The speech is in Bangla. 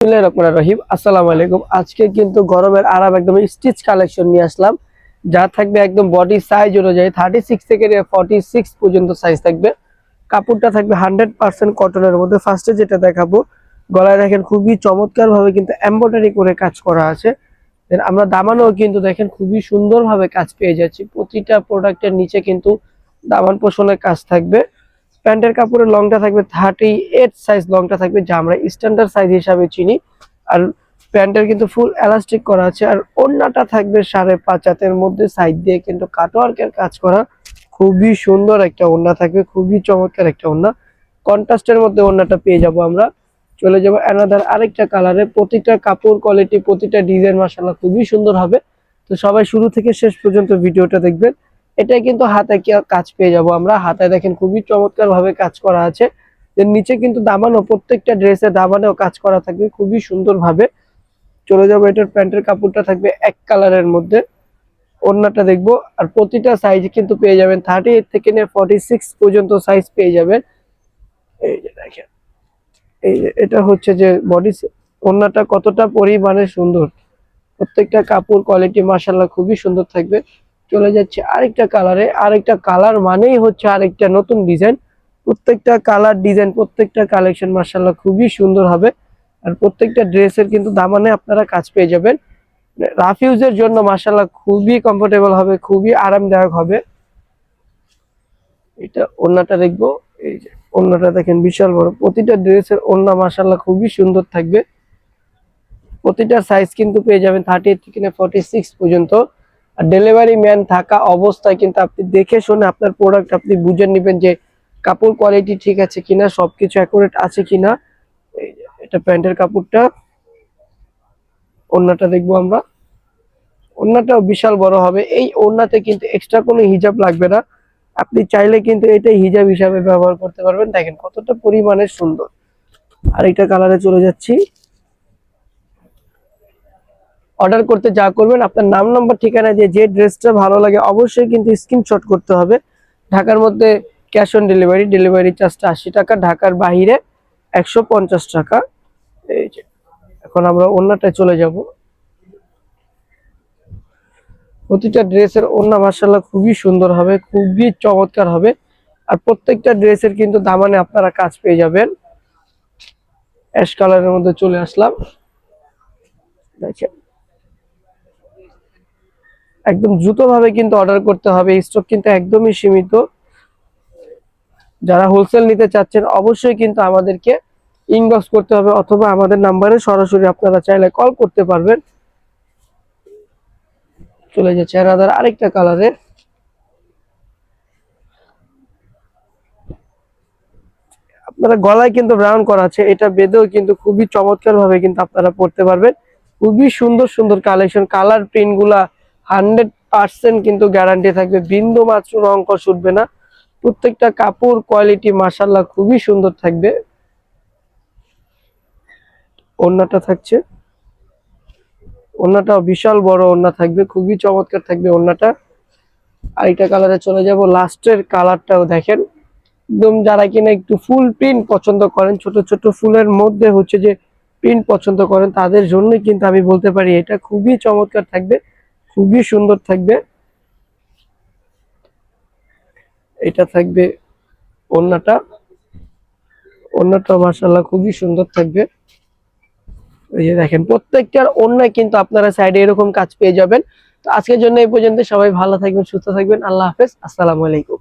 রহিম আসসালামু আলাইকুম। আজকে কিন্তু গরমের আরাম একদম স্টিচ কালেকশন নিয়ে আসলাম, যা থাকবে একদম বডি সাইজ অনুযায়ী 36 থেকে 46 পর্যন্ত সাইজ থাকবে। কাপড়টা থাকবে 100% কটনের মধ্যে। ফার্স্টে যেটা দেখাবো, গলায় দেখেন খুবই চমৎকার ভাবে কিন্তু এমব্রয়ডারি করে কাজ করা আছে। দেন আমরা দামানও কিন্তু দেখেন খুবই সুন্দর ভাবে কাজ পেয়ে যাচ্ছি। প্রতিটা প্রোডাক্টের নিচে কিন্তু দামান পোষণের কাজ থাকবে। প্যান্টের কাপড়ের লংটা থাকবে 38 সাইজ লংটা থাকবে, যা আমরা স্ট্যান্ডার্ড সাইজ হিসাবে চিনি। আর প্যান্টের কিন্তু ফুল এলাস্টিক করা আছে। আর ওড়নাটা থাকবে 5.5 হাতের মধ্যে, সাইড দিয়ে কিন্তু কাটওয়ার্কের কাজ করা। খুবই সুন্দর একটা ওড়না থাকবে, খুবই চমৎকার একটা ওড়না। কন্ট্রাস্টের মধ্যে ওড়নাটা পেয়ে যাব আমরা। চলে যাব অ্যানাদার আরেকটা কালারে। প্রতিটা কাপড় কোয়ালিটি, প্রতিটা ডিজাইন মাশাআল্লাহ খুবই সুন্দর হবে। তো সবাই শুরু থেকে শেষ পর্যন্ত ভিডিওটা দেখবেন। এটা কিন্তু হাতে কাজ পেয়ে যাব আমরা। হাতায় দেখেন খুবই চমৎকার ভাবে কাজ করা আছে। এর নিচে কিন্তু দামানও, প্রত্যেকটা ড্রেসের দামানেও কাজ করা থাকবে খুবই সুন্দর ভাবে। চলে যাবো, এটার প্যান্টের কাপড়টা থাকবে এক কালারের মধ্যে। ওড়নাটা দেখবো। আর প্রতিটা সাইজ কিন্তু পেয়ে যাবেন 38 থেকে 46 পর্যন্ত সাইজ পেয়ে যাবেন। এই যে দেখেন, এই যে এটা হচ্ছে যে বডি ওড়নাটা কতটা পরিমাণে সুন্দর। প্রত্যেকটা কাপড় কোয়ালিটি মাশাআল্লাহ খুবই সুন্দর থাকবে। চলে যাচ্ছে আরেকটা কালারে। আরেকটা কালার মানেই হচ্ছে আরেকটা নতুন ডিজাইন। প্রত্যেকটা কালার ডিজাইন, প্রত্যেকটা কালেকশন মাশাআল্লাহ খুবই সুন্দর হবে। আর প্রত্যেকটা ড্রেসের কিন্তু দামানে আপনারা কাজ পেয়ে যাবেন। রাফ ইউজের জন্য মাশাআল্লাহ খুবই কমফোর্টেবল হবে, খুবই আরামদায়ক হবে। এটা ওড়নাটা দেখবো। এই যে ওড়নাটা দেখেন বিশাল বড়। প্রতিটা ড্রেসের ওড়না মাশাআল্লাহ খুবই সুন্দর থাকবে। প্রতিটা সাইজ কিন্তু পেয়ে যাবেন 38 থেকে 46 পর্যন্ত। আর ডেলিভারি ম্যান থাকা অবস্থায় কিন্তু আপনি দেখে শুনে আপনার প্রোডাক্ট আপনি বুঝে নেবেন যে কাপড় কোয়ালিটি ঠিক আছে কিনা, সবকিছু অ্যাকুরেট আছে কিনা। এই যে এটা প্যান্টের কাপড়টা। ওড়নাটা দেখবো আমরা। ওড়নাটাও বিশাল বড় হবে। এই ওড়নাতে কিন্তু এক্সট্রা কোনো হিজাব লাগবে না। আপনি চাইলে কিন্তু এটাই হিজাব হিসাবে ব্যবহার করতে পারবেন। দেখেন কতটা পরিমাণে সুন্দর। আর এটা কালারে চলে যাচ্ছি। অর্ডার করতে যা করবেন, আপনার নাম নাম্বার ঠিকানা দিয়ে যে ড্রেসটা ভালো লাগে অবশ্যই কিন্তু স্ক্রিনশট করতে হবে। ঢাকার মধ্যে ক্যাশ অন ডেলিভারি, ডেলিভারি চার্জটা 80 টাকা, ঢাকার বাইরে 150 টাকা। এই যে এখন আমরা ওড়নাটায় চলে যাব। প্রতিটা ড্রেসের ওড়না মাশাআল্লাহ খুবই সুন্দর হবে, খুবই চমৎকার হবে। আর প্রত্যেকটা ড্রেসের কিন্তু দামানে আপনারা কাজ পেয়ে যাবেন। অ্যাশ কালারের মধ্যে চলে আসলাম। দেখেন একদম দ্রুত ভাবে কিন্তু অর্ডার করতে হবে, স্টক কিন্তু একদমই সীমিত। যারা হোলসেল নিতে চাচ্ছেন অবশ্যই কিন্তু আমাদেরকে ইনবক্স করতে হবে, অথবা আমাদের নাম্বারে সরাসরি আপনারা চাইলে কল করতে পারবেন। চলে যাচ্ছে আনাদার আরেকটা কালারে। আপনারা গলায় কিন্তু ব্রাউন করা আছে, এটা বেঁধেও কিন্তু খুবই চমৎকার ভাবে কিন্তু আপনারা পড়তে পারবেন। খুবই সুন্দর সুন্দর কালেকশন। কালার প্রিন্ট গুলা 100% কিন্তু গ্যারান্টি থাকবে, বিন্দু মাত্র রং কষ উঠবে না। প্রত্যেকটা কাপড় কোয়ালিটি মাশাআল্লাহ খুবই সুন্দর থাকবে। ওড়নাটা থাকছে, ওড়নাটাও বিশাল বড় ওড়না থাকবে, খুবই চমৎকার থাকবে ওড়নাটা। আরেকটা কালারে চলে যাব। লাস্টের কালারটাও দেখেন, একদম যারা কিনা একটু ফুল প্রিন্ট পছন্দ করেন, ছোট ছোট ফুলের মধ্যে হচ্ছে যে প্রিন্ট পছন্দ করেন, তাদের জন্য কিন্তু আমি বলতে পারি এটা খুবই চমৎকার থাকবে, খুবই সুন্দর থাকবে। এটা থাকবে ওড়নাটা। ওড়নাটা মাশাআল্লাহ খুবই সুন্দর থাকবে। এই যে দেখেন প্রত্যেকটার ওড়নায় কিন্তু আপনারা সাইডে এরকম কাজ পেয়ে যাবেন। তো আজকের জন্য এই পর্যন্ত। সবাই ভালো থাকবেন, সুস্থ থাকবেন। আল্লাহ হাফেজ, আসসালামু আলাইকুম।